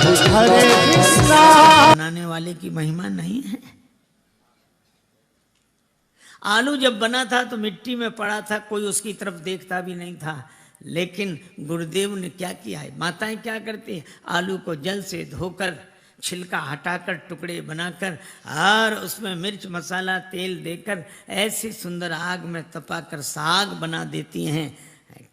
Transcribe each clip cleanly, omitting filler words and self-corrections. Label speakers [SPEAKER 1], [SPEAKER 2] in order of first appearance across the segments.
[SPEAKER 1] कृष्णा हरे कृष्णा।
[SPEAKER 2] बनाने वाले की महिमा नहीं है। आलू जब बना था तो मिट्टी में पड़ा था, कोई उसकी तरफ देखता भी नहीं था। लेकिन गुरुदेव ने क्या किया है, माताएं क्या करती हैं, आलू को जल से धोकर छिलका हटाकर टुकड़े बनाकर और उसमें मिर्च मसाला तेल देकर ऐसी सुंदर आग में तपाकर साग बना देती हैं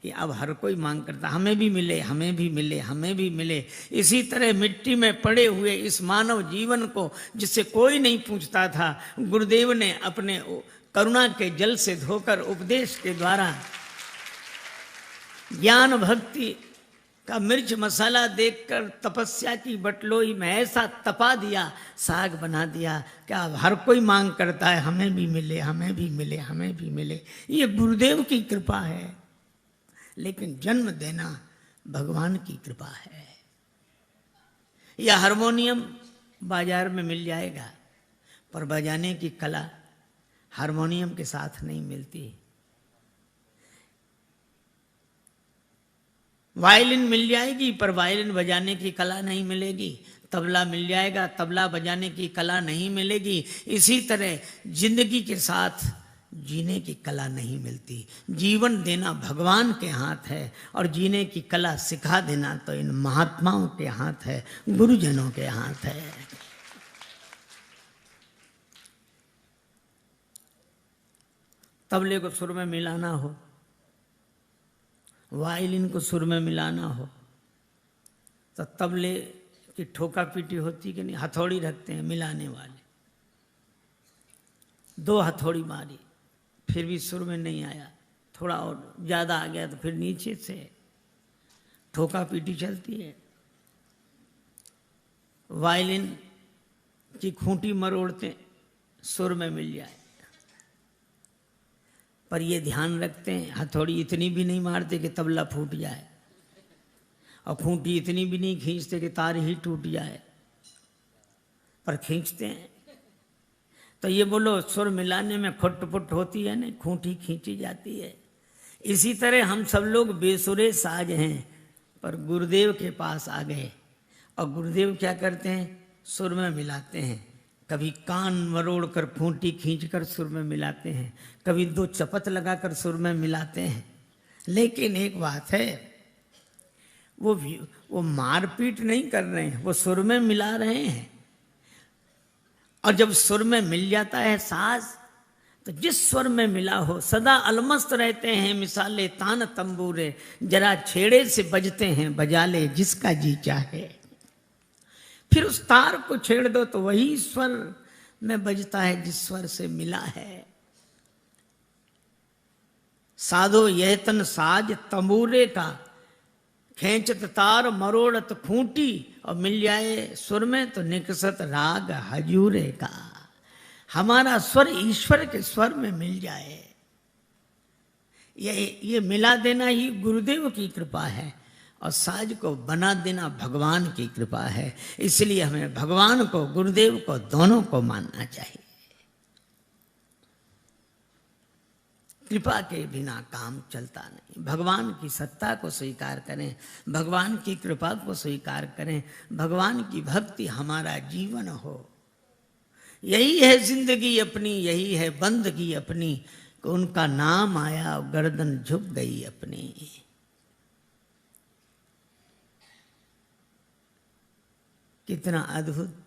[SPEAKER 2] कि अब हर कोई मांग करता हमें भी मिले, हमें भी मिले, हमें भी मिले। इसी तरह मिट्टी में पड़े हुए इस मानव जीवन को, जिससे कोई नहीं पूछता था, गुरुदेव ने अपने करुणा के जल से धोकर उपदेश के द्वारा ज्ञान भक्ति का मिर्च मसाला देखकर तपस्या की बटलोई में ऐसा तपा दिया, साग बना दिया। क्या हर कोई मांग करता है हमें भी मिले, हमें भी मिले, हमें भी मिले। ये गुरुदेव की कृपा है। लेकिन जन्म देना भगवान की कृपा है। यह हारमोनियम बाजार में मिल जाएगा, पर बजाने की कला हारमोनियम के साथ नहीं मिलती। वायलिन मिल जाएगी पर वायलिन बजाने की कला नहीं मिलेगी। तबला मिल जाएगा, तबला बजाने की कला नहीं मिलेगी। इसी तरह जिंदगी के साथ जीने की कला नहीं मिलती। जीवन देना भगवान के हाथ है और जीने की कला सिखा देना तो इन महात्माओं के हाथ है, गुरुजनों के हाथ है। तबले को सुर में मिलाना हो, वायलिन को सुर में मिलाना हो, तो तबले की ठोका पीटी होती कि नहीं, हथौड़ी रखते हैं मिलाने वाले, 2 हथौड़ी मारी फिर भी सुर में नहीं आया, थोड़ा और ज़्यादा आ गया तो फिर नीचे से ठोका पीटी चलती है। वायलिन की खूंटी मरोड़ते सुर में मिल जाए, पर ये ध्यान रखते हैं हथौड़ी इतनी भी नहीं मारते कि तबला फूट जाए, और खूंटी इतनी भी नहीं खींचते कि तार ही टूट जाए, पर खींचते हैं। तो ये बोलो सुर मिलाने में खुट-पुट होती है ना, खूंटी खींची जाती है। इसी तरह हम सब लोग बेसुरे साज हैं, पर गुरुदेव के पास आ गए और गुरुदेव क्या करते हैं, सुर में मिलाते हैं। कभी कान मरोड़ कर खूंटी खींचकर सुर में मिलाते हैं, कभी 2 चपत लगाकर सुर में मिलाते हैं। लेकिन एक बात है, वो मारपीट नहीं कर रहे हैं, वो सुर में मिला रहे हैं। और जब सुर में मिल जाता है साज, तो जिस स्वर में मिला हो सदा अलमस्त रहते हैं मिसाले तान तंबूरे। जरा छेड़े से बजते हैं बजा ले जिसका जी चाहे। फिर उस तार को छेड़ दो तो वही स्वर में बजता है जिस स्वर से मिला है। साधो यह तन साज तंबूरे का, खेचत तार मरोड़त खूंटी, और मिल जाए सुर में तो निकसत राग हजूरे का। हमारा स्वर ईश्वर के स्वर में मिल जाए, ये मिला देना ही गुरुदेव की कृपा है, और साज को बना देना भगवान की कृपा है। इसलिए हमें भगवान को गुरुदेव को दोनों को मानना चाहिए। कृपा के बिना काम चलता नहीं। भगवान की सत्ता को स्वीकार करें, भगवान की कृपा को स्वीकार करें, भगवान की भक्ति हमारा जीवन हो। यही है जिंदगी अपनी, यही है बंदगी अपनी, कि उनका नाम आया और गर्दन झुक गई अपनी। कितना अद्भुत।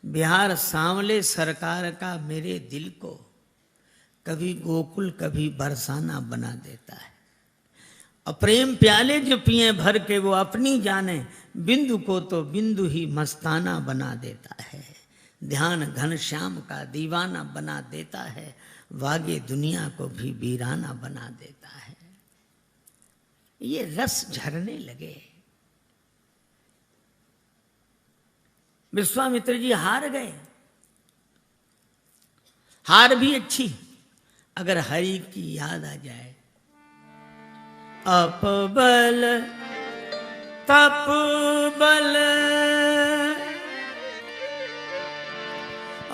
[SPEAKER 2] बिहार सांवले सरकार का मेरे दिल को कभी गोकुल कभी बरसाना बना देता है। और प्रेम प्याले जो पिए भर के वो अपनी जाने, बिंदु को तो बिंदु ही मस्ताना बना देता है। ध्यान घनश्याम का दीवाना बना देता है, वागे दुनिया को भी वीराना बना देता है। ये रस झरने लगे। विश्वामित्र जी हार गए। हार भी अच्छी अगर हरि की याद आ जाए। अप बल तप बल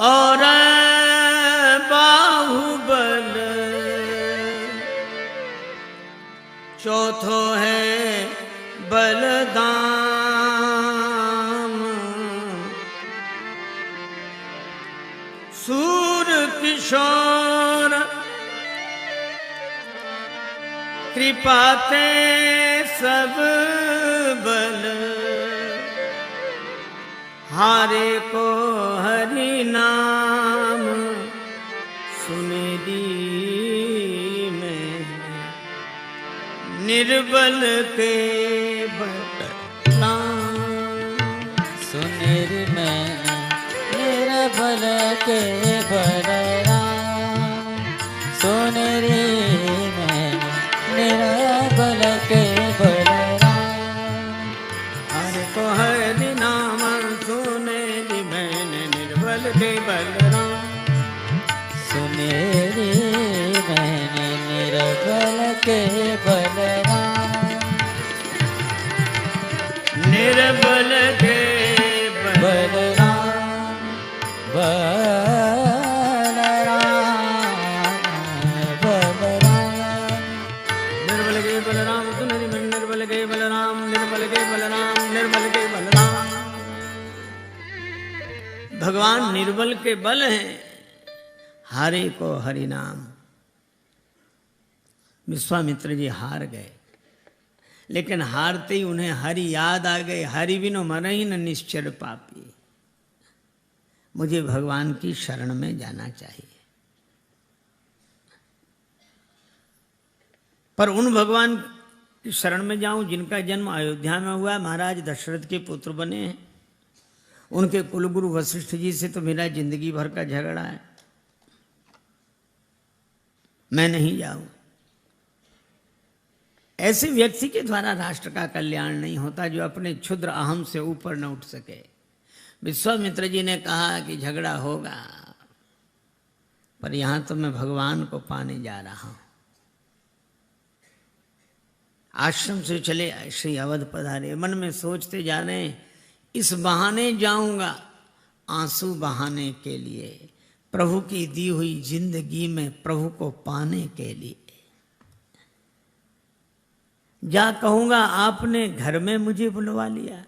[SPEAKER 2] और बाहुबल, चौथो है बलदाम, सूर किशोर कृपाते सब बल, हारे को हरि नाम सुनेरी में, निर्बल के बलराम।
[SPEAKER 3] सुनेरी में निर्बल के बलराम, सुनेरी में निर्बल के बलराम,
[SPEAKER 2] हरे को हरि नाम सुनेरी में, निर्बल के बलराम।
[SPEAKER 3] सुनेरी मैंने निर्बल के बलराम,
[SPEAKER 2] निर्बल के
[SPEAKER 3] बलराम, बलराम, बलराम,
[SPEAKER 2] निर्बल के बलराम सुनेरी में, निर्बल के बलराम, निर्बल के बलराम, निर्बल के बलराम। भगवान निर्बल के बल हैं, हारे को हरि नाम। विश्वामित्र जी हार गए, लेकिन हारते ही उन्हें हरि याद आ गए। हरि बिनो मरहि न निश्चर पापी, मुझे भगवान की शरण में जाना चाहिए। पर उन भगवान की शरण में जाऊं जिनका जन्म अयोध्या में हुआ, महाराज दशरथ के पुत्र बने हैं। उनके कुलगुरु वशिष्ठ जी से तो मेरा जिंदगी भर का झगड़ा है, मैं नहीं जाऊं। ऐसे व्यक्ति के द्वारा राष्ट्र का कल्याण नहीं होता जो अपने क्षुद्र अहम से ऊपर न उठ सके। विश्वामित्र जी ने कहा कि झगड़ा होगा, पर यहां तो मैं भगवान को पाने जा रहा हूं। आश्रम से चले श्री अवध पधारे, मन में सोचते जा रहे हैं इस बहाने जाऊंगा आंसू बहाने के लिए, प्रभु की दी हुई जिंदगी में प्रभु को पाने के लिए। जा कहूंगा आपने घर में मुझे बुलवा लिया,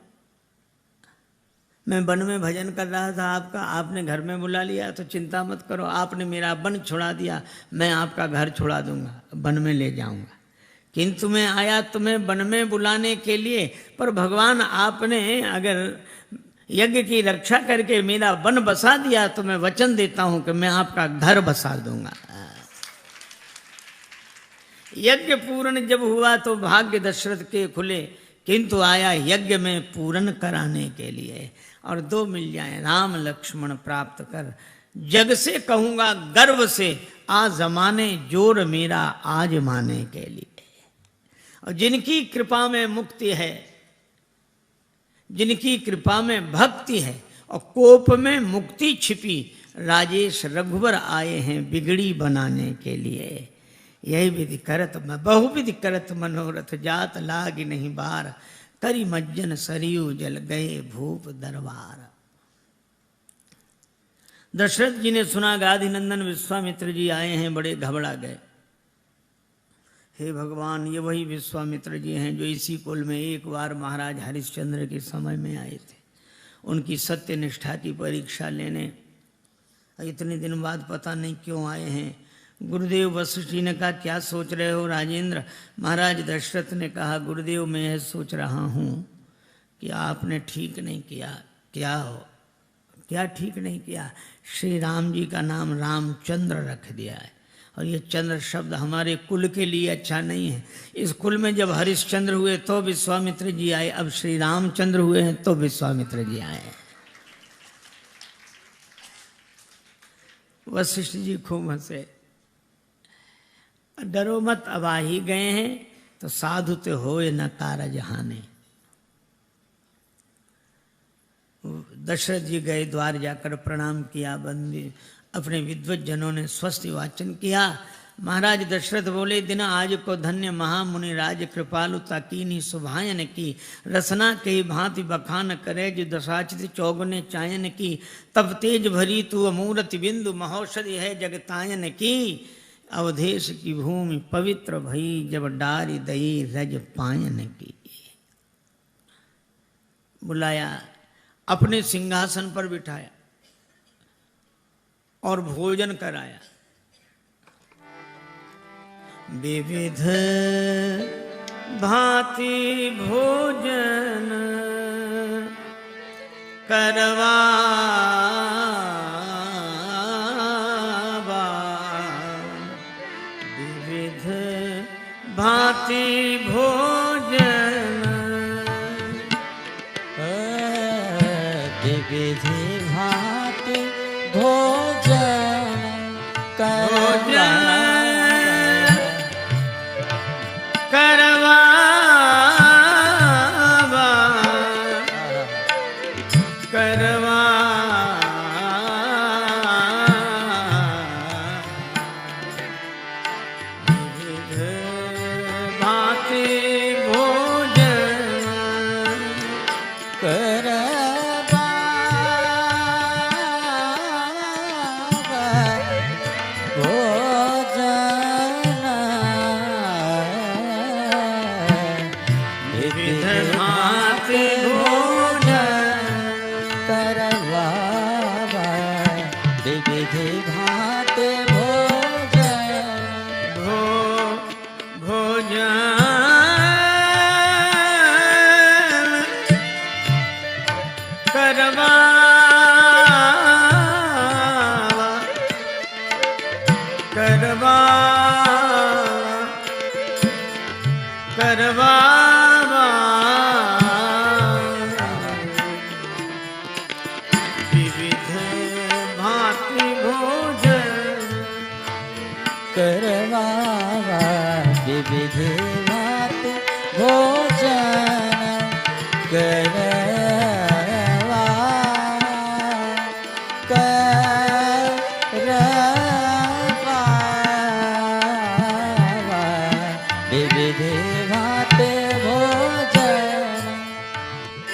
[SPEAKER 2] मैं वन में भजन कर रहा था आपका, आपने घर में बुला लिया, तो चिंता मत करो, आपने मेरा वन छुड़ा दिया, मैं आपका घर छुड़ा दूंगा, वन में ले जाऊंगा। किंतु मैं आया तुम्हें वन में बुलाने के लिए, पर भगवान आपने अगर यज्ञ की रक्षा करके मेरा वन बसा दिया तो मैं वचन देता हूं कि मैं आपका घर बसा दूंगा। यज्ञ पूर्ण जब हुआ तो भाग्य दशरथ के खुले, किंतु आया यज्ञ में पूर्ण कराने के लिए। और दो मिल जाए राम लक्ष्मण प्राप्त कर, जग से कहूंगा गर्व से आ जमाने जोर मेरा आज माने के लिए। और जिनकी कृपा में मुक्ति है, जिनकी कृपा में भक्ति है और कोप में मुक्ति छिपी, राजेश रघुवर आए हैं बिगड़ी बनाने के लिए। यही विधि करत बहुविधि करत मनोरथ, जात लाग नहीं बार, करी मज्जन सरयू जल गए भूप दरबार। दशरथ जी ने सुना गाधि नंदन विश्वामित्र जी आए हैं, बड़े घबरा गए। हे भगवान, ये वही विश्वामित्र जी हैं जो इसी कुल में एक बार महाराज हरिश्चंद्र के समय में आए थे, उनकी सत्य निष्ठा की परीक्षा लेने। इतने दिन बाद पता नहीं क्यों आए हैं। गुरुदेव वशिष्ठ जी ने कहा क्या सोच रहे हो राजेंद्र? महाराज दशरथ ने कहा गुरुदेव मैं यह सोच रहा हूँ कि आपने ठीक नहीं किया। क्या ठीक नहीं किया? श्री राम जी का नाम रामचंद्र रख दिया है, और ये चंद्र शब्द हमारे कुल के लिए अच्छा नहीं है। इस कुल में जब हरिश्चंद्र हुए तो विश्वामित्र जी आए, अब श्री रामचंद्र हुए हैं तो विश्वामित्र जी आए। वशिष्ठ जी खूब हंसे, डरो मत, अब आ ही गए हैं तो साधु ते होए न कारज हाने। दशरथ जी गए, द्वार जाकर प्रणाम किया, बंदी अपने विद्वत जनों ने स्वस्थ वाचन किया। महाराज दशरथ बोले दिन आज को धन्य महामुनि राज कृपालु ताकीनी सुभायन की, रसना के भांति बखान करे जो दशाचित चौगुने चायन की, तब तेज भरी तू अमूरत बिंदु महौषधि है जगतायन की। अवधेश की भूमि पवित्र भई जब डारी दई रज पायन की। बुलाया, अपने सिंहासन पर बिठाया और भोजन कराया। विविध भांति भोजन करवावा, विविध भांति भोजन,
[SPEAKER 3] विविध भांति भोजन
[SPEAKER 2] करवावा,
[SPEAKER 3] विविध भांति भोजन करवा, विविध भांति भोजन।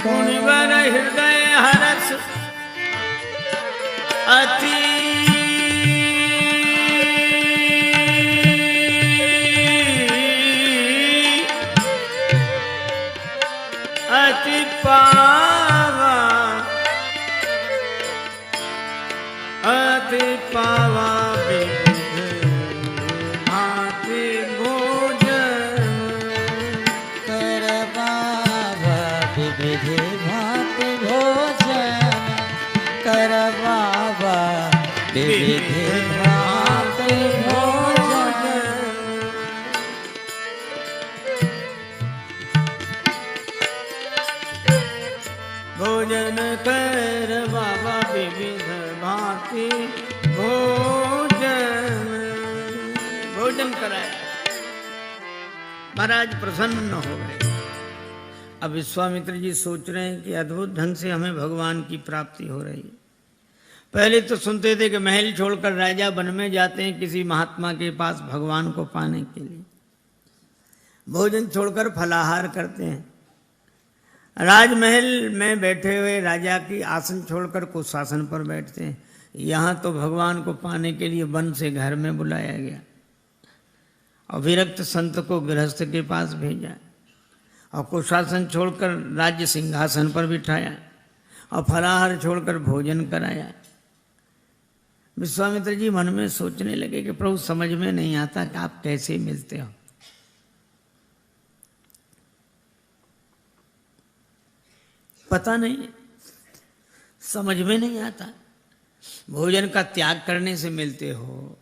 [SPEAKER 2] मुनिवर हृदय हरस अति पावा, अति पावा, विविध भांति भोजन
[SPEAKER 3] करवावा, विविध भांति भोजन करवावा, विविध भांति भोजन।
[SPEAKER 2] भोजन करवावा, विविध भांति भोजन, भोजन कराया। महाराज प्रसन्न हो गए। अब विश्वामित्र जी सोच रहे हैं कि अद्भुत ढंग से हमें भगवान की प्राप्ति हो रही है। पहले तो सुनते थे कि महल छोड़कर राजा वन में जाते हैं किसी महात्मा के पास भगवान को पाने के लिए, भोजन छोड़कर फलाहार करते हैं। राजमहल में बैठे हुए राजा की आसन छोड़कर कुशासन पर बैठते हैं। यहाँ तो भगवान को पाने के लिए वन से घर में बुलाया गया और विरक्त संत को गृहस्थ के पास भेजा और कुशासन छोड़कर राज्य सिंहासन पर बिठाया और फलाहार छोड़कर भोजन कराया। विश्वामित्र जी मन में सोचने लगे कि प्रभु समझ में नहीं आता कि आप कैसे मिलते हो। पता नहीं, समझ में नहीं आता। भोजन का त्याग करने से मिलते हो,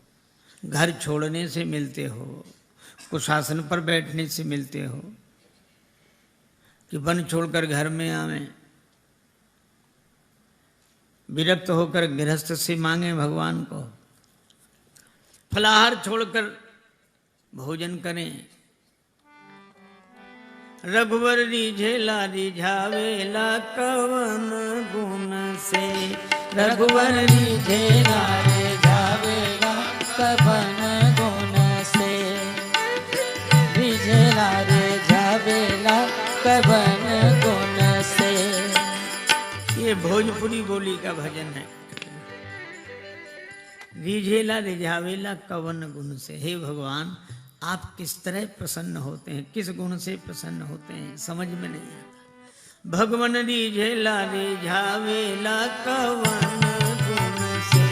[SPEAKER 2] घर छोड़ने से मिलते हो, कुशासन पर बैठने से मिलते हो, कि वन छोड़कर घर में आवे, विरक्त होकर गृहस्थ से मांगे भगवान को, फलाहार छोड़कर भोजन करें। रघुवर रिझेला रिझावेला कवन गुण से,
[SPEAKER 3] रघुवर रिझेला रिझावेला कवन गुण से, रिझेला रिझावेला कवन गुण से।
[SPEAKER 2] ये भोजपुरी बोली का भजन है। रिझेला रिझावेला कवन गुण से। हे भगवान, आप किस तरह प्रसन्न होते हैं, किस गुण से प्रसन्न होते हैं, समझ में नहीं आता। भगवन रिझेला रिझावेला कवन गुण से।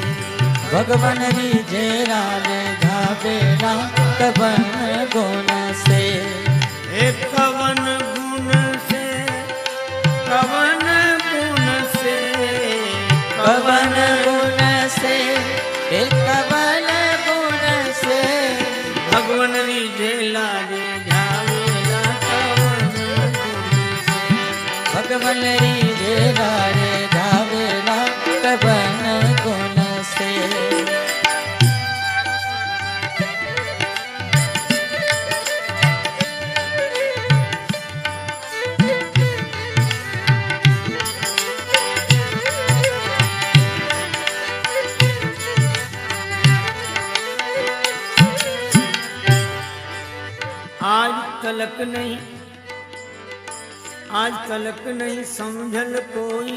[SPEAKER 3] भगवन रिझेला रिझावेला कवन गुण से।
[SPEAKER 2] हे कवन गुण से, कवन गुण से,
[SPEAKER 3] कवन गुण से, हे कवन गुण से।
[SPEAKER 2] भगवन रिझेला रिझावेला कवन गुण से।
[SPEAKER 3] भगवन रिझेला रिझावेला कवन गुण से।
[SPEAKER 2] आज तलक नहीं, आज तलक नहीं समझल कोई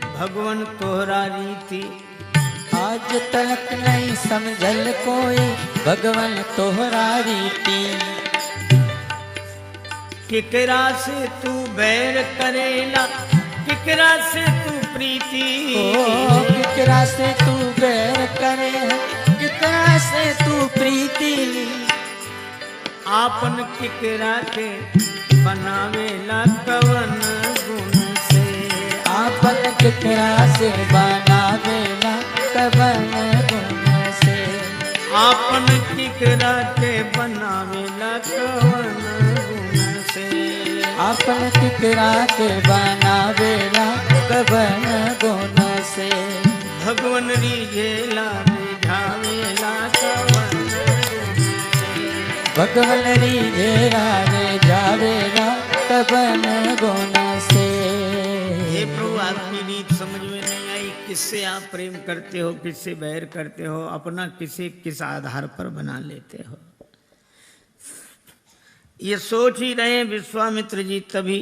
[SPEAKER 2] भगवन तोहरा रीति।
[SPEAKER 3] आज तलक नहीं समझल कोई भगवन तोहरा रीति।
[SPEAKER 2] किकरा से तू बैर करेला, किकरा से तू प्रीति।
[SPEAKER 3] ओ किकरा से तू बैर करे, किकरा से तू प्रीति।
[SPEAKER 2] आपन किकरा के बनावेला कवन गुण से।
[SPEAKER 3] आपन किकरा से बनावेला कवन गुण से।
[SPEAKER 2] आपन किकरा के बनावेला कवन गुण से।
[SPEAKER 3] आपन किकरा के बनावेला कवन गुण से।
[SPEAKER 2] भगवन रिझेला रिझावेला कवन गुण से।
[SPEAKER 3] भगवन रिझेला रिझावेला कवन गुण से।
[SPEAKER 2] हे प्रभु, आपकी रीत समझ में नहीं आई। किससे आप प्रेम करते हो, किससे बैर करते हो, अपना किसे किस आधार पर बना लेते हो, ये सोच ही रहे विश्वामित्र जी। तभी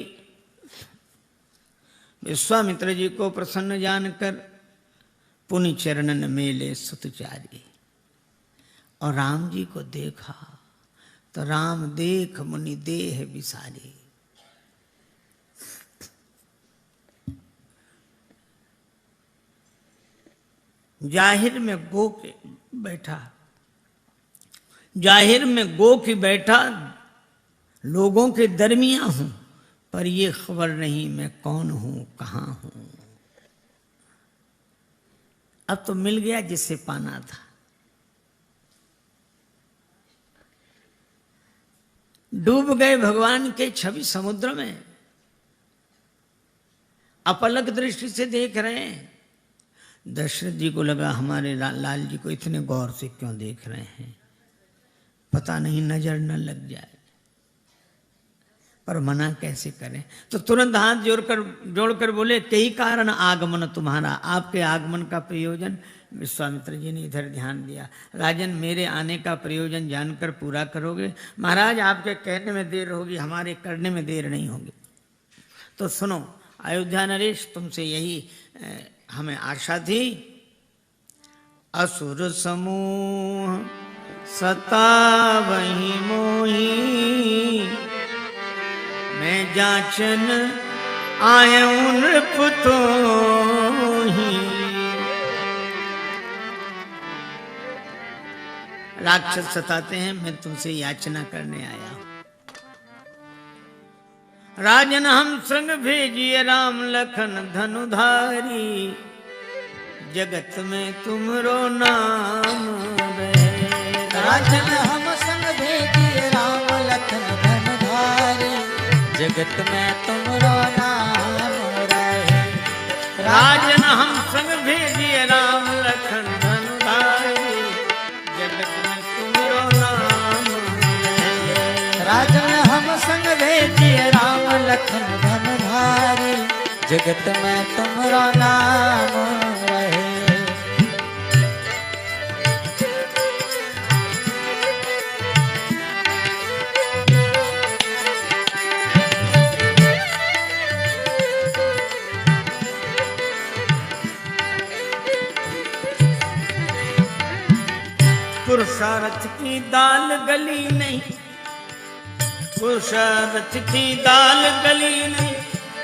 [SPEAKER 2] विश्वामित्र जी को प्रसन्न जानकर पुनि चरणन मेले सुतचारी। और राम जी को देखा तो राम देख मुनि देह विसारी। जाहिर में गो के बैठा, जाहिर में गो की बैठा, लोगों के दरमियां हूं, पर ये खबर नहीं मैं कौन हूं, कहां हूं। अब तो मिल गया जिससे पाना था। डूब गए भगवान के छवि समुद्र में, अपलक दृष्टि से देख रहे हैं। दशरथ जी को लगा हमारे लाल जी को इतने गौर से क्यों देख रहे हैं, पता नहीं नजर न लग जाए। पर मना कैसे करें, तो तुरंत हाथ जोड़कर बोले, कई कारण आगमन तुम्हारा। आपके आगमन का प्रयोजन, विश्वामित्र जी ने इधर ध्यान दिया। राजन, मेरे आने का प्रयोजन जानकर पूरा करोगे? महाराज, आपके कहने में देर होगी, हमारे करने में देर नहीं होगी। तो सुनो अयोध्या नरेश, तुमसे यही हमें आशा थी। असुर समूह सतावहि मोही, मैं जाचन आयऊं नृप तोहि। राक्षस सताते हैं, मैं तुमसे याचना करने आया हूं। राजन हम संग भेजिए राम लखन धनुधारी, जगत में तुमरो नाम रहे।
[SPEAKER 3] राजन हम संग भेजिए राम लखन धनुधारी, जगत में तुमरो नाम रहे।
[SPEAKER 2] राजन हम संग भेजिए राम लखन धनुधारी, जगत में तुमरो नाम रहे।
[SPEAKER 3] राजन हम संग भेजिए राम लखन धनुधारी, जगत में तुमरो नाम रहे।
[SPEAKER 2] पुरुषार्थ की दाल गली नहीं, पुरुषार्थ की दाल गली नहीं,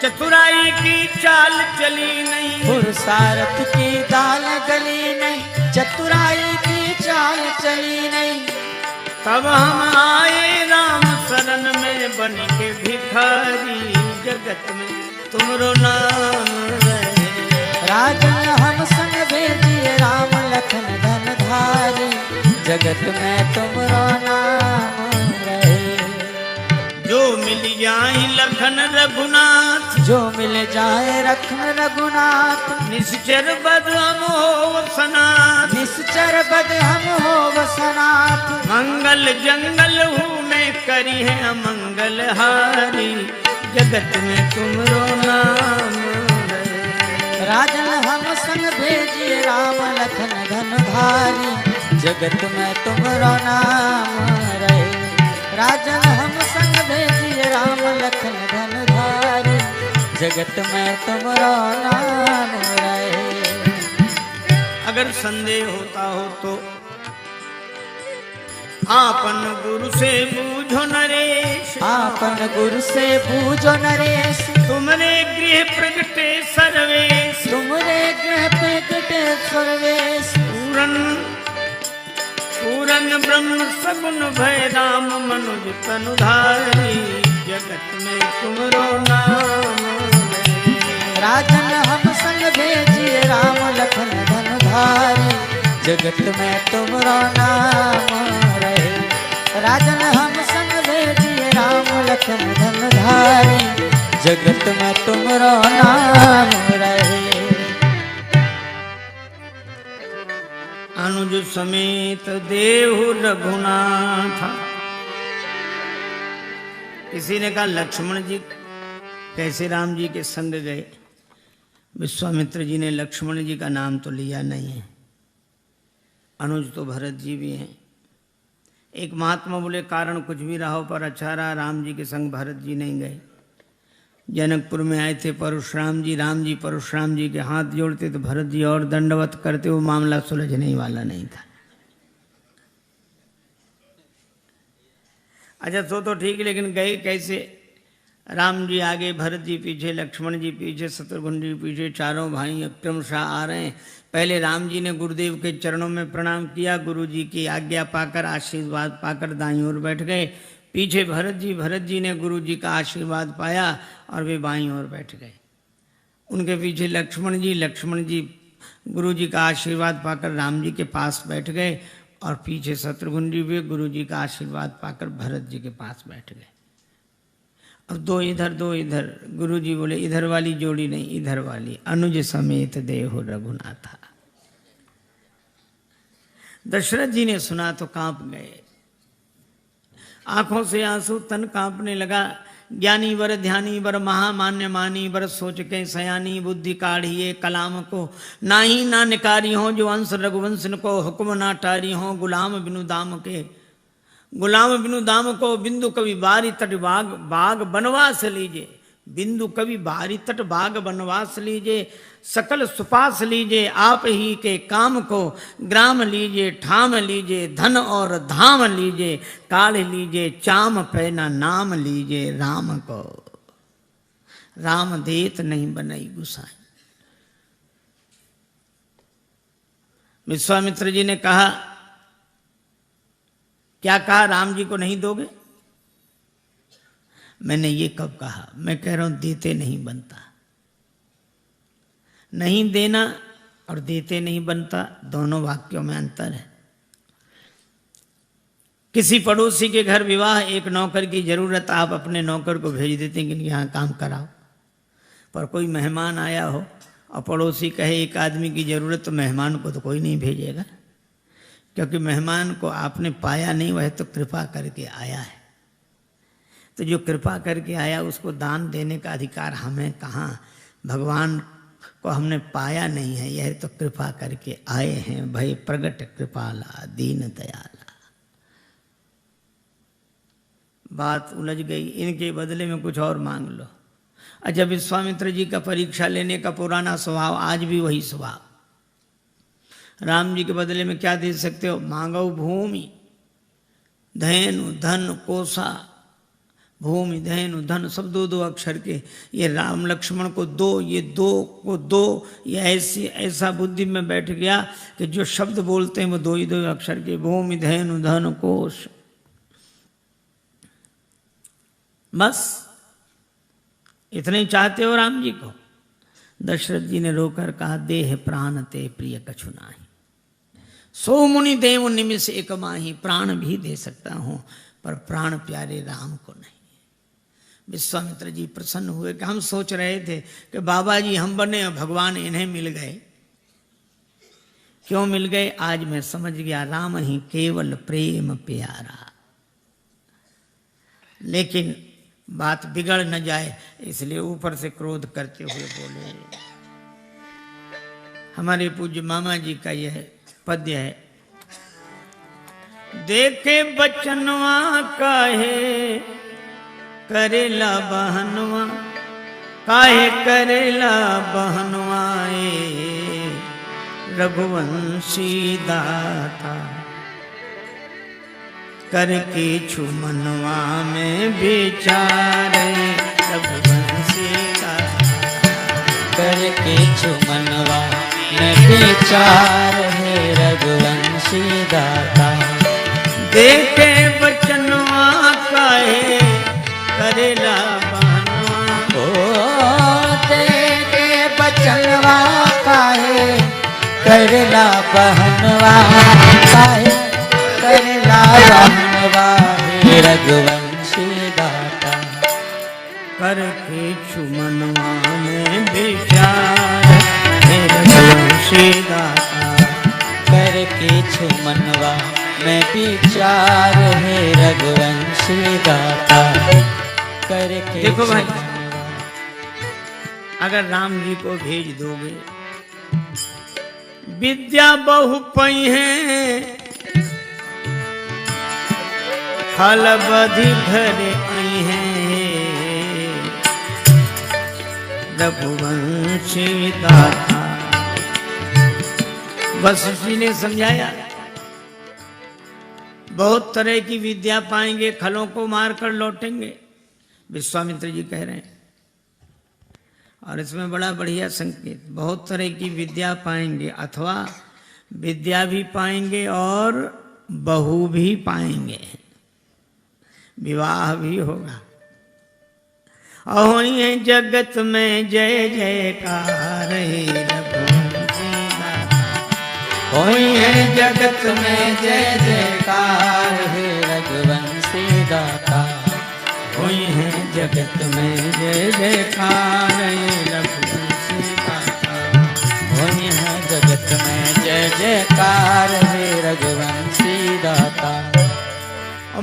[SPEAKER 2] चतुराई की चाल चली नहीं।
[SPEAKER 3] पुरुषार्थ की दाल गली नहीं, चतुराई की चाल चली नहीं।
[SPEAKER 2] तब हम आए राम शरण में बन के भिखारी, जगत में तुमरो नाम रहे।
[SPEAKER 3] राजन हम संग भेजिए राम लखन धन धारी, जगत में तुमरो नाम रहे।
[SPEAKER 2] जो मिल जाए लखन रघुनाथ,
[SPEAKER 3] जो मिल जाए लखन रघुनाथ,
[SPEAKER 2] निश्चर बद हम हो सनाथ।
[SPEAKER 3] निश्चर बद हम हो वसनाथ।
[SPEAKER 2] मंगल जंगल हूँ मैं करी है अमंगल हारी, जगत में तुमरो नाम रहे।
[SPEAKER 3] राजन हम संग भेजिए राम लखन धन धारी, जगत में तुमरो नाम रहे। राजन हम संग भेजिए राम लखन धन धारी, जगत में तुमरो नाम रहे।
[SPEAKER 2] अगर संदेह होता हो तो आपन गुरु से बूझो नरेश,
[SPEAKER 3] आपन गुरु से बूझो नरेश।
[SPEAKER 2] तुमरे गृह प्रगटे सर्वेश,
[SPEAKER 3] तुमरे गृह प्रगटे सर्वेश।
[SPEAKER 2] पूरन ब्रह्म सगुन भय राम मनुज तनुधारी, जगत में तुमरो नाम रहे।
[SPEAKER 3] राजन हम संग भेजिए राम लखन धन धारी, जगत में तुमरो नाम रहे। राजन हम संग भेजिए राम लखन धन धारी, जगत में तुमरो नाम रहे।
[SPEAKER 2] अनुज समेत देहु रघुनाथ। किसी ने कहा लक्ष्मण जी कैसे राम जी के संग गए? विश्वामित्र जी ने लक्ष्मण जी का नाम तो लिया नहीं है, अनुज तो भरत जी भी हैं। एक महात्मा बोले कारण कुछ भी रहा हो पर अच्छा रहा, राम जी के संग भरत जी नहीं गए। जनकपुर में आए थे परशुराम जी, राम जी परशुराम जी के हाथ जोड़ते तो भरत जी और दंडवत करते, वो मामला सुलझने ही वाला नहीं था। अच्छा तो ठीक है, लेकिन गए कैसे? राम जी आगे, भरत जी पीछे, लक्ष्मण जी पीछे, शत्रुघ्न जी पीछे, चारों भाई अक्रमशः आ रहे हैं। पहले राम जी ने गुरुदेव के चरणों में प्रणाम किया, गुरु जी की आज्ञा पाकर आशीर्वाद पाकर दाईं ओर बैठ गए। पीछे भरत जी ने गुरु जी का आशीर्वाद पाया और वे बाईं ओर बैठ गए। उनके पीछे लक्ष्मण जी गुरु जी का आशीर्वाद पाकर राम जी के पास बैठ गए और पीछे शत्रुघ्न जी भी गुरु जी का आशीर्वाद पाकर भरत जी के पास बैठ गए। अब दो इधर, गुरु जी बोले इधर वाली जोड़ी नहीं, इधर वाली। अनुज समेत देहु रघुनाथा। दशरथ जी ने सुना तो कांप गए, आंखों से आंसू, तन कांपने लगा। ज्ञानी वर ध्यानी वर महामान्य मानी, वर सोच के सयानी, बुद्धि काढ़िए कलाम को, नाही ना निकारी हो जो अंश रघुवंश को, हुक्म ना टारी हो गुलाम बिनु दाम के। गुलाम बिनु दाम को बिंदु कवि बारी तट बाग बनवास लीजिए, बिंदु कवि बारी तट बाग बनवास लीजिए। सकल सुपास लीजिए आप ही के काम को, ग्राम लीजिए ठाम लीजिए, धन और धाम लीजिए, काढ़ लीजिए चाम पैना, नाम लीजिए राम को। राम देत नहीं बनई गुसाई। विश्वामित्र जी ने कहा, क्या कहा? राम जी को नहीं दोगे? मैंने ये कब कहा? मैं कह रहा हूं देते नहीं बनता। नहीं देना और देते नहीं बनता, दोनों वाक्यों में अंतर है। किसी पड़ोसी के घर विवाह, एक नौकर की जरूरत, आप अपने नौकर को भेज देते हैं कि यहाँ काम कराओ। पर कोई मेहमान आया हो और पड़ोसी कहे एक आदमी की जरूरत, तो मेहमान को तो कोई नहीं भेजेगा, क्योंकि मेहमान को आपने पाया नहीं, वह तो कृपा करके आया है। तो जो कृपा करके आया उसको दान देने का अधिकार हमें कहाँ? भगवान को हमने पाया नहीं है, यह तो कृपा करके आए हैं। भय प्रगट कृपाला दीन दयाला। बात उलझ गई, इनके बदले में कुछ और मांग लो। अच्छा, विश्वामित्र जी का परीक्षा लेने का पुराना स्वभाव, आज भी वही स्वभाव। राम जी के बदले में क्या दे सकते हो? मांगो भूमि धैनु धन कोसा। भूमि धैनु धन सब दो दो अक्षर के। ये राम लक्ष्मण को दो, ये दो को दो, ये ऐसा बुद्धि में बैठ गया कि जो शब्द बोलते हैं वो दो ही दो अक्षर के। भूमि धैनु धन कोश। बस इतने ही चाहते हो राम जी को? दशरथ जी ने रोकर कहा, देह प्राण ते प्रिय कछु नाही, सो मुनि देव निमिष एक माही। प्राण भी दे सकता हूं पर प्राण प्यारे राम को नहीं। विश्वामित्र जी प्रसन्न हुए कि हम सोच रहे थे कि बाबा जी हम बने और भगवान इन्हें मिल गए। क्यों मिल गए? आज मैं समझ गया, राम ही केवल प्रेम प्यारा। लेकिन बात बिगड़ न जाए इसलिए ऊपर से क्रोध करते हुए बोले। हमारे पूज्य मामा जी का यह पद्य है। देखे बचनवा काहे करेला बहनवा, काहे करेला बहनवाए रघुवंशी दाता। करके छुमनवा में विचारे रघुवंशी दाता।
[SPEAKER 3] करके छुमनवा में विचार है रघुवंशी दाता।
[SPEAKER 2] देखे बचनवा काहे करेला बहनवा।
[SPEAKER 3] ओ देखे बचनवा काहे करेला बहनवा, काहे करेला बहनवा हे रघुवंशी दाता।
[SPEAKER 2] करके छुमनवा में विचार हे रघुवंशी दाता।
[SPEAKER 3] करके छुमनवा में विचार है रघुवंशी दाता। करके
[SPEAKER 2] देखो भाई, अगर राम जी को भेज दोगे, विद्या बहु पई है फल बधि घरे आई है रघुवंशी दाता। वशिष्ठ जी ने समझाया, बहुत तरह की विद्या पाएंगे, खलों को मारकर लौटेंगे। विश्वामित्र जी कह रहे हैं, और इसमें बड़ा बढ़िया संकेत, बहुत तरह की विद्या पाएंगे अथवा विद्या भी पाएंगे और बहू भी पाएंगे, विवाह भी होगा। और ये जगत में जय जयकार रघुवंशी दाता।
[SPEAKER 3] होई है जगत में जय जयकार है रघुवंशी दाता।
[SPEAKER 2] होई है जगत में जय जयकार रघुवंशी दाता।
[SPEAKER 3] होई है जगत में जय जयकार है रघुवंशी दाता।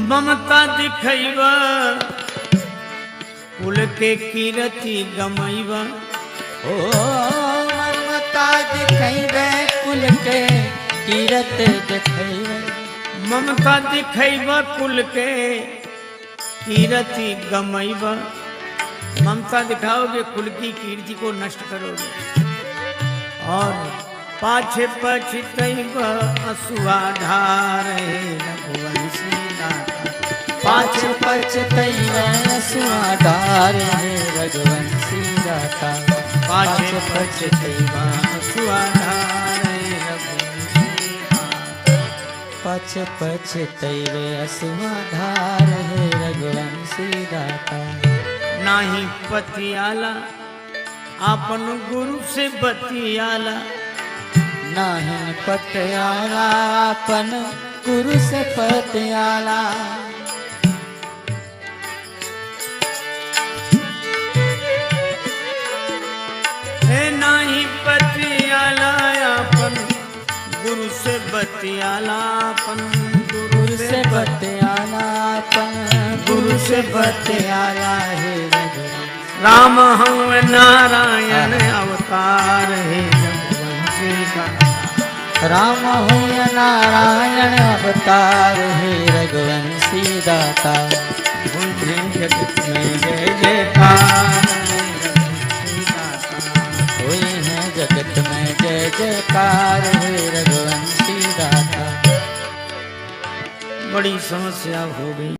[SPEAKER 2] ममता दिखैबा कुल के कीरति गमैबा।
[SPEAKER 3] ओ ममता दिखैबे कुल के कीरत दिखैबे।
[SPEAKER 2] ममता दिखैबा कुल के कीरति गमैबा। ममता दिखाओगे, कुल की कीर्ति को नष्ट करोगे। और पाछे पछतैबा असुआधार रघुवंशी दाता।
[SPEAKER 3] पाछे पछतैबा असुआधार है रघुवंशी दाता।
[SPEAKER 2] पाछे पछतैबा असुआधार रघुवंशी दाता।
[SPEAKER 3] पाछे पछतैबे असुआधार है रघुवंशी दाता।
[SPEAKER 2] नाही पतियाला आपन गुरु से बतियाला।
[SPEAKER 3] नाही पतियाला अपन गुरु से पतियाला।
[SPEAKER 2] नाही पतियाला अपन गुरु से बतियाला। अपन
[SPEAKER 3] गुरु से बतियाला अपन गुरु से बतियाला है
[SPEAKER 2] राम हम नारायण अवतार है रघुवंशी दाता।
[SPEAKER 3] राम हो नारायण अवतार है रघुवंशी दाता।
[SPEAKER 2] जगत में जय जयकार
[SPEAKER 3] हुई है जगत में जय जयकार है रघुवंशी
[SPEAKER 2] समस्या हो गई।